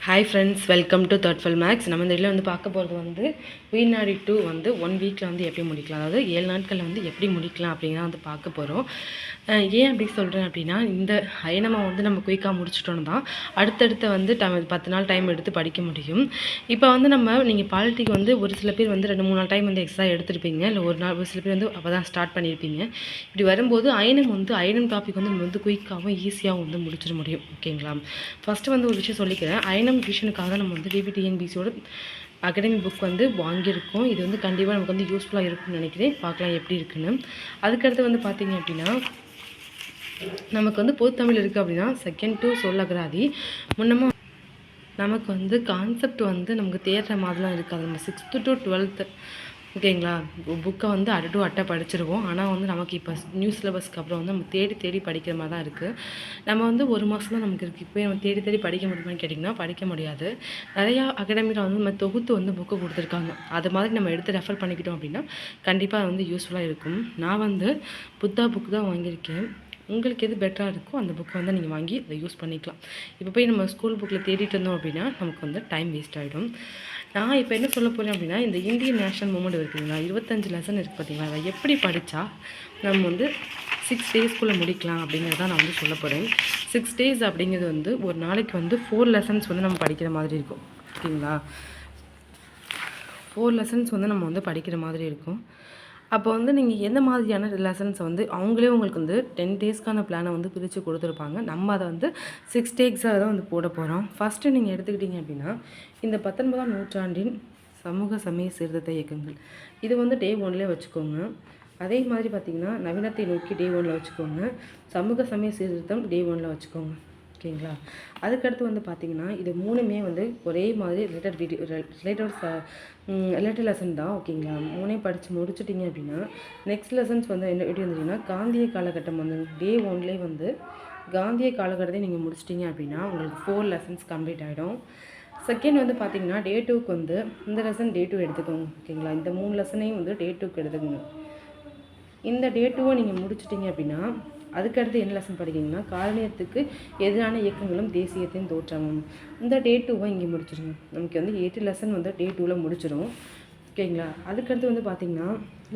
Hi friends, welcome to தட்ஃபல் மேக்ஸ். நம்ம இந்த இதில் வந்து பார்க்க போகிறது வந்து உயிர்நாடி 2 வந்து 1 வீக்கில் வந்து எப்படி முடிக்கலாம், அதாவது 7 நாட்களில் வந்து எப்படி முடிக்கலாம் அப்படிங்கிறத வந்து பார்க்க போகிறோம். ஏன் அப்படி சொல்கிறேன் அப்படின்னா, இந்த அயனமாக வந்து நம்ம குயிக்காக முடிச்சிட்டோன்னு தான் அடுத்தடுத்த வந்து 10 நாள் டைம் எடுத்து படிக்க முடியும். இப்போ வந்து நீங்கள் பாலிட்டிக்கு வந்து ஒரு சில பேர் வந்து 2-3 நாள் டைம் வந்து எக்ஸ்ட்ரா எடுத்துருப்பீங்க, இல்லை ஒரு நாள் ஒரு சில பேர் வந்து அப்போ தான் ஸ்டார்ட் பண்ணியிருப்பீங்க. இப்படி வரும்போது அயனம் டாபிக் வந்து நம்ம வந்து குயிக்காகவும் ஈஸியாகவும் வந்து முடிச்சிட முடியும். ஓகேங்களா? ஃபஸ்ட்டு வந்து ஒரு விஷயம் சொல்லிக்கிறேன். அயனம் விஷனுக்காக நம்ம வந்து டிபிடிஎன்பிசியோட அகாடமிக் புக் வந்து வாங்கியிருக்கோம். இது வந்து கண்டிப்பாக நமக்கு வந்து யூஸ்ஃபுல்லாக இருக்குன்னு நினைக்கிறேன். பார்க்கலாம் எப்படி இருக்குன்னு. அதுக்கடுத்து வந்து பார்த்திங்க அப்படின்னா, நமக்கு வந்து பொதுத்தமிழ் இருக்குது அப்படின்னா செகண்ட் டு சொல்லகராதி முன்னமாக நமக்கு வந்து கான்செப்ட் வந்து நமக்கு தேடுற மாதிரிலாம் இருக்காது. நம்ம 6th to 12th ஓகேங்களா, புக்கை வந்து அட்டை டு அட்டை படிச்சிருவோம். ஆனால் வந்து நமக்கு இப்போ நியூ சிலபஸ்க்கு அப்புறம் வந்து நம்ம தேடி தேடி படிக்கிற மாதிரி தான் இருக்குது. நம்ம வந்து ஒரு மாதம் தான் நமக்கு இருக்குது. இப்போ நம்ம தேடி தேடி படிக்க முடியுமான்னு கேட்டிங்கன்னா படிக்க முடியாது. நிறையா அகாடமியில் வந்து நம்ம தொகுத்து வந்து புக்கு கொடுத்துருக்காங்க. அது மாதிரி நம்ம எடுத்து ரெஃபர் பண்ணிக்கிட்டோம் அப்படின்னா கண்டிப்பாக வந்து யூஸ்ஃபுல்லாக இருக்கும். நான் வந்து புத்தா புக்கு தான் வாங்கியிருக்கேன். உங்களுக்கு எது பெட்டராக இருக்கோ அந்த புக்கை வந்து நீங்கள் வாங்கி அதை யூஸ் பண்ணிக்கலாம். இப்போ போய் நம்ம ஸ்கூல் புக்கில் தேடிட்டு இருந்தோம் அப்படின்னா நமக்கு வந்து டைம் வேஸ்ட் ஆகிடும். நான் இப்போ என்ன சொல்ல போகிறேன் அப்படின்னா, இந்த இந்தியன் நேஷனல் மூமெண்ட் இருக்குதுங்களா, 25 லெசன் இருக்குது பார்த்தீங்களா, அதை எப்படி படித்தா நம்ம வந்து 6 டேஸ்க்குள்ளே முடிக்கலாம் அப்படிங்கிறத நான் வந்து சொல்ல போகிறேன். 6 டேஸ் அப்படிங்கிறது வந்து ஒரு நாளைக்கு வந்து 4 லெசன்ஸ் வந்து நம்ம படிக்கிற மாதிரி இருக்கும். ஓகேங்களா? 4 லெசன்ஸ் வந்து நம்ம வந்து படிக்கிற மாதிரி இருக்கும். அப்போ வந்து நீங்கள் எந்த மாதிரியான லெசன்ஸை வந்து அவங்களே உங்களுக்கு வந்து 10 டேஸ்க்கான பிளானை வந்து பிரித்து கொடுத்துருப்பாங்க. நம்ம அதை வந்து 6 டேஸாக தான் வந்து போட போகிறோம். ஃபஸ்ட்டு நீங்கள் எடுத்துக்கிட்டிங்க அப்படின்னா, இந்த 19ஆம் நூற்றாண்டின் சமூக சமய சீர்திருத்த இயக்கங்கள், இது வந்து டே 1லே வச்சுக்கோங்க. அதே மாதிரி பார்த்திங்கன்னா நவீனத்தை நோக்கி டே 1ல் வச்சுக்கோங்க. சமூக சமய சீர்திருத்தம் டே 1ல் வச்சுக்கோங்க. ஓகேங்களா? அதுக்கடுத்து வந்து பார்த்திங்கன்னா இது 3மே வந்து ஒரே மாதிரி ரிலேட்டட் லெசன் தான். ஓகேங்களா? 3 படித்து முடிச்சுட்டிங்க அப்படின்னா நெக்ஸ்ட் லெசன்ஸ் வந்து என்ன எப்படி வந்துட்டிங்கன்னா, காந்திய காலகட்டம் வந்து டே 1லே வந்து காந்திய காலகட்டத்தை நீங்கள் முடிச்சிட்டிங்க அப்படின்னா உங்களுக்கு 4 லெசன்ஸ் கம்ப்ளீட் ஆகிடும். செகண்ட் வந்து பார்த்திங்கன்னா டே 2க்கு வந்து இந்த லெசன் டே 2 எடுத்துக்கோங்க. ஓகேங்களா? இந்த 3 லெசனையும் வந்து டே 2க்கு எடுத்துக்கோங்க. இந்த டே 2வை நீங்கள் முடிச்சிட்டிங்க அப்படின்னா அதுக்கடுத்து என்ன லெசன் படிக்கிங்கன்னா, காலனியத்துக்கு எதிரான இயக்கங்களும் தேசியத்தின் தோற்றமும். இந்த டே 2வை இங்கே முடிச்சிடுங்க. நமக்கு வந்து 8 லெசன் வந்து டே 2வில் முடிச்சிடும். ஓகேங்களா? அதுக்கடுத்து வந்து பார்த்திங்கன்னா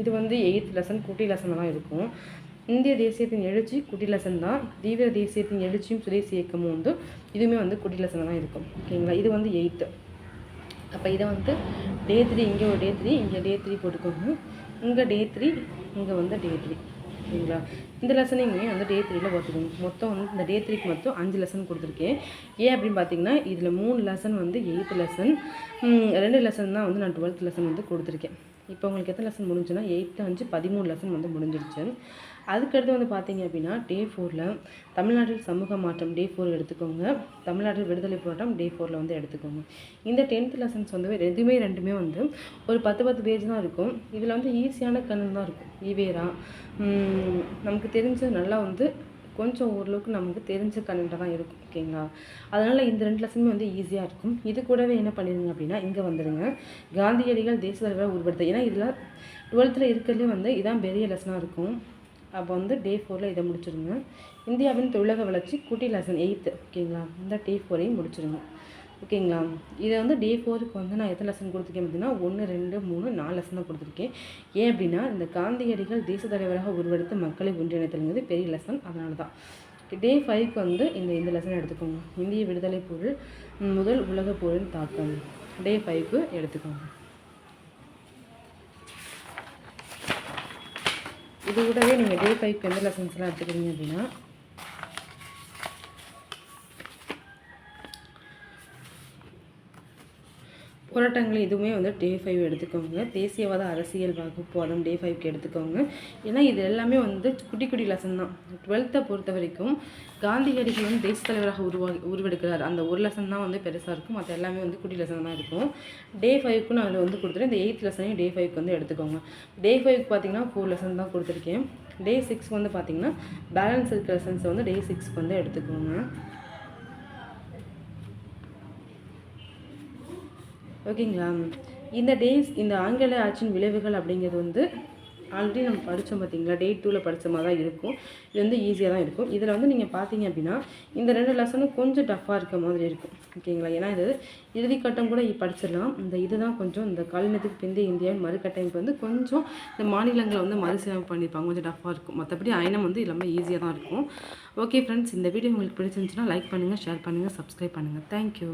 இது வந்து 8th லெசன் குட்டி லெசனாக தான் இருக்கும். இந்திய தேசியத்தின் எழுச்சி குட்டி லெசன் தான். தீவிர தேசியத்தின் எழுச்சியும் சுதேசி இயக்கமும் வந்து இதுவுமே வந்து குட்டி லெசனாக தான் இருக்கும். ஓகேங்களா? இது வந்து 8th. அப்போ இதை வந்து டே 3 இங்கே ஒரு டே 3 இங்கே டே 3 போட்டுக்கோங்க. இங்கே டே 3 இங்கே வந்து டே 3. ஓகேங்களா? இந்த லெசனையுமே வந்து டே 3ல் பார்த்துக்கோங்க. மொத்தம் வந்து இந்த டே 3க்கு மொத்தம் 5 லெசன் கொடுத்துருக்கேன். ஏன் அப்படின்னு பார்த்தீங்கன்னா இதில் 3 லெசன் வந்து 8th லெசன், 2 லெசன் தான் வந்து நான் 12th லெசன் வந்து கொடுத்துருக்கேன். இப்போ உங்களுக்கு எத்தனை லெசன் முடிஞ்சுன்னா 8 5 13 லெசன் வந்து முடிஞ்சிருச்சு. அதுக்கடுத்து வந்து பார்த்தீங்க அப்படின்னா டே 4ல் தமிழ்நாட்டில் சமூக மாற்றம் டே 4 எடுத்துக்கோங்க. தமிழ்நாட்டில் விடுதலை போராட்டம் டே 4ல் வந்து எடுத்துக்கோங்க. இந்த 10th லெசன்ஸ் வந்து ரெண்டுமே வந்து ஒரு 10 பேஜ் தான் இருக்கும். இதில் வந்து ஈஸியான கணக்கு தான் இருக்கும். ஈவேரா நமக்கு தெரிஞ்ச நல்லா வந்து கொஞ்சம் ஓரளவுக்கு நமக்கு தெரிஞ்ச கண்டென்ட்டாக தான் இருக்கும். ஓகேங்களா? அதனால் இந்த 2 லெசனுமே வந்து ஈஸியாக இருக்கும். இது கூடவே என்ன பண்ணிடுங்க அப்படின்னா இங்கே வந்துடுங்க, காந்தியடிகள் தேச தலைவரை உருவெடுத்த. ஏன்னா இதில் 12th இருக்கிறதுலே வந்து இதான் பெரிய லெசனாக இருக்கும். அப்போ வந்து டே 4ல் இதை முடிச்சிடுங்க. இந்தியாவின் தொழிலக வளர்ச்சி குட்டி லெசன் 8th. ஓகேங்களா? இந்த டே 4ஐயும் முடிச்சிடுங்க. ஓகேங்களா? இதை வந்து டே 4க்கு வந்து நான் எத்தனை லெசன் கொடுத்துருக்கேன் அப்படின்னா 1 2 3 4 லெசன் தான் கொடுத்துருக்கேன். ஏன் அப்படின்னா இந்த காந்தியடிகள் தேச தலைவராக உருவெடுத்து மக்களை ஒன்றிணைத்தல்ங்கிறது பெரிய லெசன். அதனால தான் டே 5க்கு வந்து இந்த லெசன் எடுத்துக்கோங்க. இந்திய விடுதலை போரில் முதல் உலக போரின் தாக்கம் டே 5க்கு எடுத்துக்கோங்க. இது கூடவே நீங்கள் டே 5க்கு எந்த லெசன்ஸ்லாம் எடுத்துக்கிறீங்க அப்படின்னா போராட்டங்கள் எதுவுமே வந்து டே 5 எடுத்துக்கோங்க. தேசியவாத அரசியல் வகுப்புவாதம் டே 5க்கு எடுத்துக்கோங்க. ஏன்னா இது எல்லாமே வந்து குட்டி குட்டி லெசன் தான். 12th பொறுத்த வரைக்கும் காந்தியடிகள் வந்து தேச தலைவராக உருவெடுக்கிறார் அந்த ஒரு லெசன் தான் வந்து பெருசாக இருக்கும். மற்ற எல்லாமே வந்து குட்டி லெசன் தான் இருக்கும். டே 5க்கு நான் அதில் வந்து கொடுத்துருக்கேன். இந்த 8th லெசனையும் டே 5க்கு வந்து எடுத்துக்கோங்க. டே 5க்கு பார்த்தீங்கன்னா 4 லெசன் தான் கொடுத்துருக்கேன். டே 6 வந்து பார்த்தீங்கன்னா பேலன்ஸ் இருக்கிற லெசன்ஸை வந்து டே 6க்கு வந்து எடுத்துக்கோங்க. ஓகேங்களா? இந்த ஆங்கில ஆட்சியின் விளைவுகள் அப்படிங்கிறது வந்து ஆல்ரெடி நம்ம படித்தோம் பார்த்தீங்களா, டே 2ல் படித்த மாதிரி தான் இருக்கும். இது வந்து ஈஸியாக தான் இருக்கும். இதில் வந்து நீங்கள் பார்த்தீங்க அப்படின்னா இந்த 2 லெசனும் கொஞ்சம் டஃப்பாக இருக்க மாதிரி இருக்கும். ஓகேங்களா? ஏன்னா இது இறுதிக்கட்டம் கூட படிச்சிடலாம். இதுதான் கொஞ்சம் இந்த காலனியத்துக்கு பிந்தைய இந்தியாவின் மறுகட்டமைப்பு வந்து கொஞ்சம் இந்த மாநிலங்களை வந்து மறுசீரமைப்பு பண்ணியிருப்பாங்க. கொஞ்சம் டஃப்பாக இருக்கும். மற்றபடி அயனம் வந்து எல்லாமே ஈஸியாக தான் இருக்கும். ஓகே ஃப்ரெண்ட்ஸ், இந்த வீடியோ உங்களுக்கு பிடிச்சிருந்துச்சுன்னா லைக் பண்ணுங்கள், ஷேர் பண்ணுங்கள், சப்ஸ்கிரைப் பண்ணுங்கள். தேங்க்யூ.